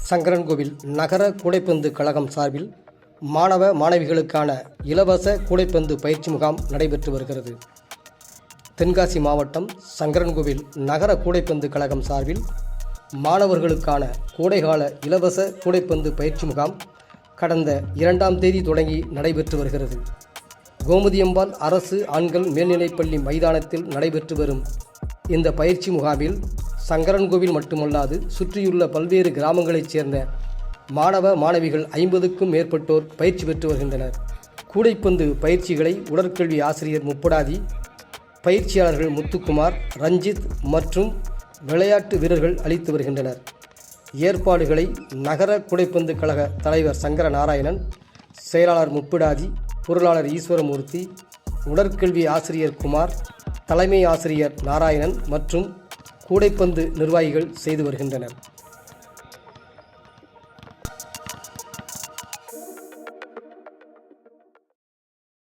சங்கரன்கோவில் நகர கூடைப்பந்து கழகம் சார்பில் மாணவ மாணவிகளுக்கான இலவச கூடைப்பந்து பயிற்சி முகாம் நடைபெற்று வருகிறது. தென்காசி மாவட்டம் சங்கரன்கோவில் நகர கூடைப்பந்து கழகம் சார்பில் மாணவர்களுக்கான கோடைகால இலவச கூடைப்பந்து பயிற்சி முகாம் கடந்த 2ஆம் தேதி தொடங்கி நடைபெற்று வருகிறது. கோமதியம்பாள் அரசு ஆண்கள் மேல்நிலைப்பள்ளி மைதானத்தில் நடைபெற்று வரும் இந்த பயிற்சி முகாமில் சங்கரன்கோவில் மட்டுமல்லாது சுற்றியுள்ள பல்வேறு கிராமங்களைச் சேர்ந்த மாணவ மாணவிகள் 50க்கும் மேற்பட்டோர் பயிற்சி பெற்று வருகின்றனர். கூடைப்பந்து பயிற்சிகளை உடற்கல்வி ஆசிரியர் முப்படாதி, பயிற்சியாளர்கள் முத்துக்குமார், ரஞ்சித் மற்றும் விளையாட்டு வீரர்கள் அளித்து வருகின்றனர். ஏற்பாடுகளை நகர கூடைப்பந்து கழக தலைவர் சங்கர நாராயணன், செயலாளர் முப்பிடாதி, பொருளாளர் ஈஸ்வரமூர்த்தி, உடற்கல்வி ஆசிரியர் குமார், தலைமை ஆசிரியர் நாராயணன் மற்றும் கூடைப்பந்து நிர்வாகிகள் செய்து வருகின்றனர்.